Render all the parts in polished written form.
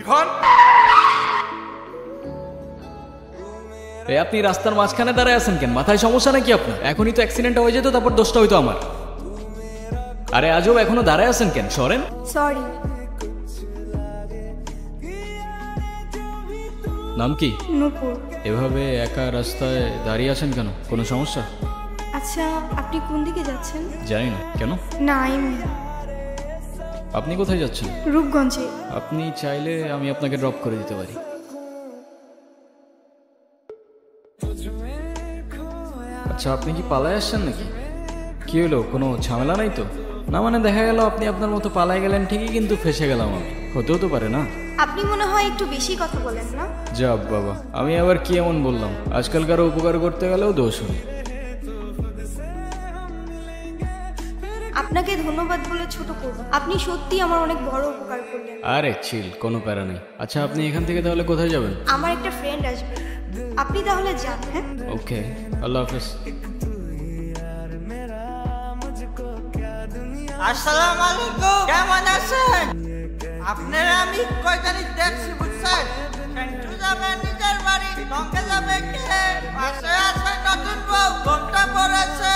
ইরফান, আপনি রাস্তার মাঝখানে দাঁড়ায় আছেন কেন? মাথায় সমস্যা নাকি আপনার? এখনই তো অ্যাক্সিডেন্ট হয়ে যেত, তারপর দোষটা হইতো আমার। আরে আজব, এখনো দাঁড়ায় আছেন কেন? সরেন। সরি। নাম কি? নূপুর। এভাবে একা রাস্তায় দাঁড়িয়ে আছেন কেন? কোনো সমস্যা? আচ্ছা, আপনি কোন দিকে যাচ্ছেন? জানি না। কেন? না, এমনি। আপনি কোথায় যাচ্ছেন? রূপগঞ্জে। আপনি চাইলে আমি আপনাকে ড্রপ করে দিতে পারি। আচ্ছা, আপনি কি পালায় আসছেন নাকি? কি হলো, কোনো ঝামেলা নাই তো? না মানে দেখা গেল আপনি আপনার মতো পালায় গেলেন ঠিকই, কিন্তু ফেসে গেলাম আমি। হতেও তো পারে না? আপনি মনে হয় একটু বেশি কথা বলেন না? যা বাবা, আমি আবার কি এমন বললাম? আজকাল কারো উপকার করতে গেলেও দোষ হয়। আপনাকে ধন্যবাদ বলে ছোট করব। আপনি সত্যি আমার অনেক বড় উপকার করলেন। আরে চিল, কোনো প্যারা নেই। আচ্ছা, আপনি এখান থেকে তাহলে কোথায় যাবেন? আমার একটা ফ্রেন্ড আসবে, আপনি তাহলে যান। হ্যাঁ, ওকে, আল্লাহ হাফেজ। আসসালামু আলাইকুম, কেমন আছেন? আপনারা আমি কয়জনই দেখছি বুঝছেন। সেন্টু যাবে নিজের বাড়ি, সঙ্গে যাবে কে? পাশে আছে নতুন বউ, ঘন্টা পড়েছে।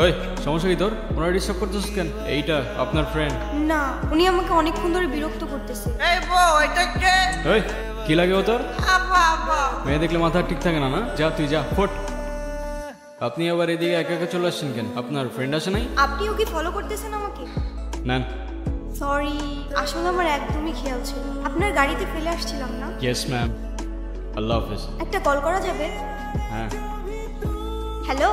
ওই, সমস্যা কি তোর? ওনারা ডিস্টার্ব করতেছিস কেন? এইটা আপনার ফ্রেন্ড? না, উনি আমাকে অনেকক্ষণ ধরে বিরক্ত করতেছে। এই বউ, এটা কে? ওই, কি লাগে ও তোর? আব্বা আব্বা। মেয়ে দেখলে মাথা ঠিক থাকে না? না, যা তুই যা, ফোট। আপনি আবার এদিকে একা একা চলে আসছেন কেন? আপনার ফ্রেন্ড আছে নাই? আপনিও কি ফলো করতেছেন আমাকে? না। সরি, আসলে আমার একদমই খেয়াল ছিল। আপনার গাড়িতে ফেলে আসছিলাম না? Yes ma'am. আল্লাহ হাফেজ। একটা কল করা যাবে? হ্যাঁ। হ্যালো,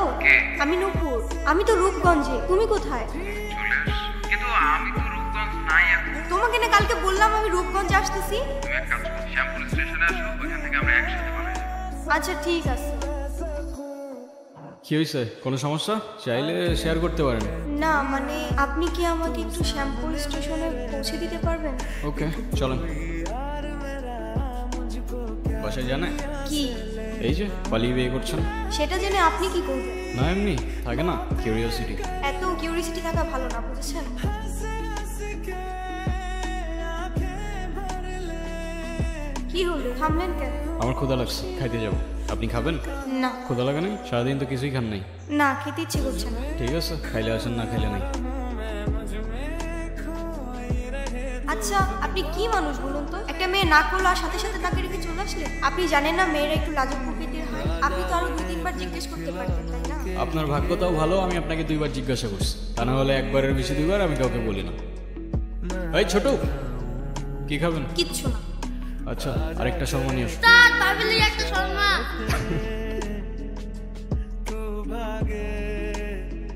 আমি নূপুর। আমি তো রূপগঞ্জে। তুমি কোথায়? কিন্তু আমি তো রূপগঞ্জ নাই এখন। তোমাকে না কালকে বললাম আমি রূপগঞ্জে আসতেছি। তুমি এক কাজ করো, শ্যামপুর স্টেশনে আসো, ওইখান থেকে আমরা একসাথে পালাই যাবো। আচ্ছা ঠিক আছে। কি হয়েছে? কোনো সমস্যা? চাইলে শেয়ার করতে পারেন। না মানে আপনি কি আমাকে একটু শ্যামপুর স্টেশনে পৌঁছে দিতে পারবেন? ওকে, চলেন। বাসায় জানে? কি? এই যে পালিয়ে বিয়ে করছেন। সেটা জেনে আপনি কি করবেন? না এমনি থাকে না, কিউরিওসিটি। এত কিউরিসিটি থাকা ভালো না, বুঝেছেন? কি হলো, থামলেন কেন? আমার ক্ষুধা লাগছে, খাইতে যাব। আপনি খাবেন? না। ক্ষুধা লাগে নাই? সারাদিন তো কিছুই খান নাই। না, খেতে ইচ্ছে করছে না। ঠিক আছে, খাইলে আসেন, না খাইলে নাই। আচ্ছা, আপনি কি মানুষ বলুন তো? একটা মেয়ে না করলো আর সাথে সাথে তাকে রেখে চলে আসলেন? আপনি জানেন না মেয়েরা একটু লাজুক প্রকৃতির হয়? আপনি তো আরো 2-3 বার জিজ্ঞেস করতে পারতেন, তাই না? আপনার ভাগ্যটাও ভালো, আমি আপনাকে 2 বার জিজ্ঞাসা করছি। তা না হলে একবারের বেশি 2 বার আমি কাউকে বলি না। এই ছোট, কি খাবেন? কিচ্ছু না। আচ্ছা, আরেকটা শর্মা নিয়ে আসো। স্যার, পারবেন একটা শর্মা?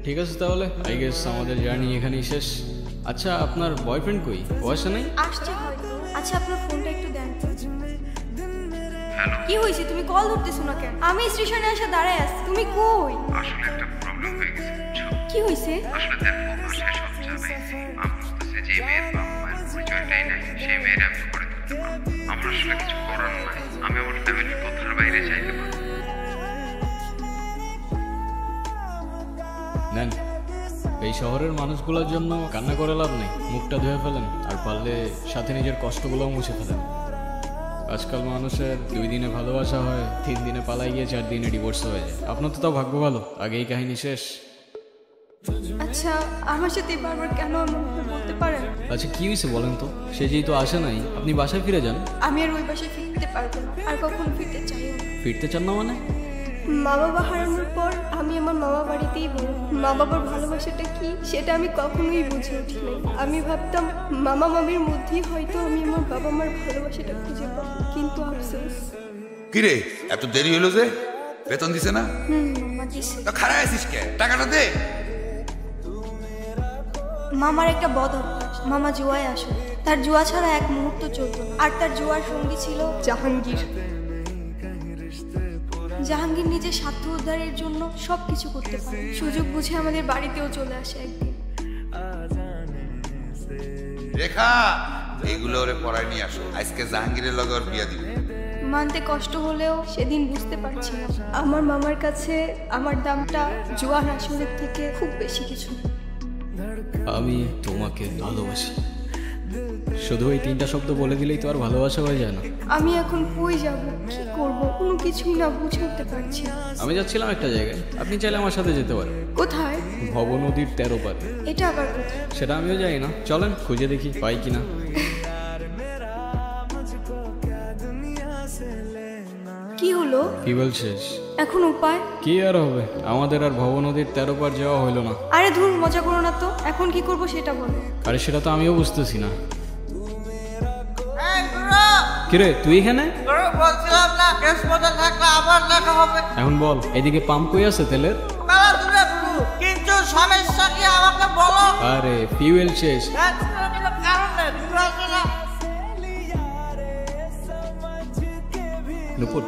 ঠিক আছে তাহলে, আই গেস আমাদের জার্নি এখানেই শেষ। আচ্ছা, আপনার বয়ফ্রেন্ড কই? ও আসে নাই? আসছে হয়তো। আচ্ছা, আপনার ফোনটা একটু দেন তো। হ্যালো, কি হয়েছে? তুমি কল ধরতেছো না কেন? আমি স্টেশনে এসে দাঁড়ায় আছি, তুমি কই? আসলে একটা প্রবলেম হয়ে গেছে বুঝছো? কি হয়েছে? আসলে দেখো, বাসায় সব জানাইছি। আমি বুঝতেছি যে মেয়ের বাবা মায়ের পরিচয়টাই নাই, সেই মেয়ের আমি করে দিতে পারবো। আমার আসলে কিছু করার নাই। আমি আমার ফ্যামিলির কথার বাইরে চাইতে পারবো। নেন, এই শহরের মানুষগুলোর জন্য কান্না করে লাভ নেই। মুখটা ধুয়ে ফেলেন, আর পারলে সাথে নিজের কষ্টগুলোও মুছে ফেলেন। আজকাল মানুষের 2 দিনে ভালোবাসা হয়, 3 দিনে পালাই গিয়ে 4 দিনে ডিভোর্স হয়ে যায়। আপনার তো তাও ভাগ্য ভালো, আগেই কাহিনী শেষ। আচ্ছা, আমার সাথে বারবার কেন এমন বলতে পারেন? আচ্ছা, কি হয়েছে বলেন তো? সে যেহেতু আসে নাই, আপনি বাসায় ফিরে যান। আমি আর ওই বাসায় ফিরতে পারবো না, আর কখনো ফিরতে চাইও না। ফিরতে চান না মানে? মা বাবা হারানোর পর আমি আমার মামা বাড়িতেই বড়। মা বাবার ভালোবাসাটা কি সেটা আমি কখনোই বুঝে উঠি নাই। আমি ভাবতাম মামা মামির মধ্যেই হয়তো আমি আমার বাবা মার ভালোবাসাটা খুঁজে পাবো, কিন্তু আফসোস। কিরে, এত দেরি হলো যে? বেতন দিছে না? মামা দিছে। তো খারাপ আছিস কে? টাকাটা দে। মামার একটা বদ অভ্যাস, মামা জুয়ায় আসলে। তার জুয়া ছাড়া এক মুহূর্ত চলতো না। আর তার জুয়ার সঙ্গী ছিল জাহাঙ্গীর। জাহাঙ্গীর নিজের স্বার্থ উদ্ধারের জন্য সবকিছু করতে পারে। সুযোগ বুঝে আমাদের বাড়িতেও চলে আসে একদিন। রেখা, এইগুলো ওরে পড়ায় নিয়ে আসো। আজকে জাহাঙ্গীরের লগে ওর বিয়া দিবে। মানতে কষ্ট হলেও সেদিন বুঝতে পারছিলাম আমার মামার কাছে আমার দামটা জুয়ার আসলের থেকে খুব বেশি কিছু। আমি তোমাকে ভালোবাসি। শুধু এই 3টা শব্দ বলে দিলেই তো আর ভালোবাসা হয়ে যায় না। আমি এখন কই যাব, কি করব, কোনো কিছুই না বুঝে উঠতে পারছি না। আমি যাচ্ছিলাম একটা জায়গায়, আপনি চাইলে আমার সাথে যেতে পারেন। কোথায়? ভব নদীর 13 পার। এটা আবার কোথায়? সেটা আমিও জানি না, চলেন খুঁজে দেখি পাই কিনা। কি হলো? টিউবওয়েল শেষ। এখন উপায় কি আর হবে, আমাদের আর ভব নদীর 13 পার যাওয়া হইলো না। আরে ধুর, মজা করো না তো, এখন কি করব সেটা বলো। আরে সেটা তো আমিও বুঝতেছি না। এই গুরু, কিরে তুই এখানে? গুরু বলছিলাম না কেস মজা থাকলে আবার দেখা হবে। এখন বল, এদিকে পাম্প কই আছে তেলের? মেলা দূরে গুরু, কিন্তু সমস্যা কি আমাকে বলো। আরে ফিউয়েল শেষ। কোনো কারণ নেই, গুরু আছে না। নুপুর,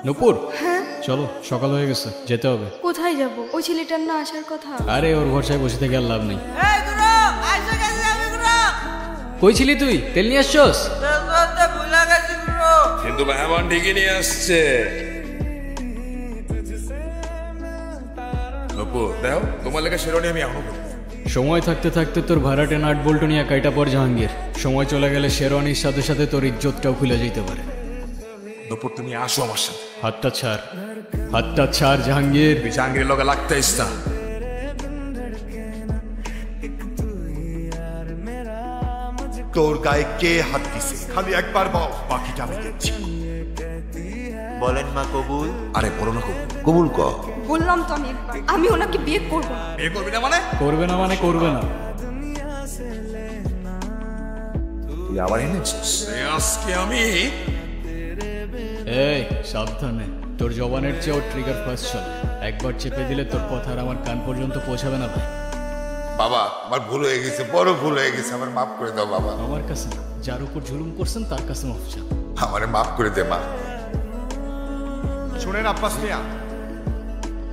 নুপুর, হ্যাঁ চলো সকাল হয়ে গেছে, যেতে হবে। কোথায় যাব? ওই ছেলেটার না আসার কথা। আরে ওর ভরসায় বসে থেকে আর লাভ নেই। এই গুরু, আইসা গেছি আমি গুরু। কই ছিলি তুই? তেল নিয়ে আসছস? তেল ধরতে ভুলে গেছি গুরু। কিন্তু মেহমান ঠিকই নিয়ে আসছে। নপুর দাও, তোমার লেগে শেরওয়ানি আমি এখনো পরি। সময় থাকতে থাকতে তোর ভাড়াটে নাট বল্টু নিয়ে কাইটা পর জাহাঙ্গীর, সময় চলে গেলে শেরওয়ানির সাথে সাথে তোর ইজ্জতটাও খুলে যেতে পারে। নপুর তুমি আসো আমার সাথে। হাতটা ছাড়, হাতটা ছাড় জাহাঙ্গীর। তুই জাহাঙ্গীরের লগে লাগতে ইস্তা। তোর গায়ে কে হাত দিছে খালি একবার বল, বাকিটা আমি দেখছি। বলেন মা কবুল। আরে বলো না কবুল। কবুল ক। বললাম তো আমি একবার, আমি ওনাকে বিয়ে করব না। বিয়ে করবি না মানে? করবে না মানে করবে না। তুই আবার এনেছিস? আজকে আমি এই সাবধানে, তোর জবানের চেয়েও ট্রিগার ফাস্ট চলে। একবার চেপে দিলে তোর কথা আর আমার কান পর্যন্ত পৌঁছাবে না ভাই। বাবা আমার ভুল হয়ে গেছে, বড় ভুল হয়ে গেছে, আমার মাফ করে দাও বাবা। আমার কাছে না, যার উপর জুলুম করছেন তার কাছে মাফ চান। আমারে মাফ করে দে মা। শোনেন আব্বাস মিয়া,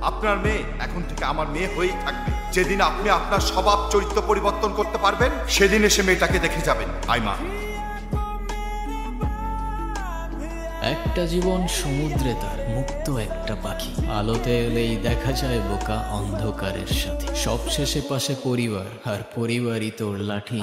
আপনার মেয়ে এখন থেকে আমার মেয়ে হয়েই থাকবে। যেদিন আপনি আপনার স্বভাব চরিত্র পরিবর্তন করতে পারবেন সেদিন এসে মেয়েটাকে দেখে যাবেন। আইমা, একটা জীবন সমুদ্রে তার মুক্ত একটা পাখি, আলোতে এলেই দেখা যায় বোকা অন্ধকারের সাথে। সব শেষে পাশে পরিবার, আর পরিবারই তোর লাঠি।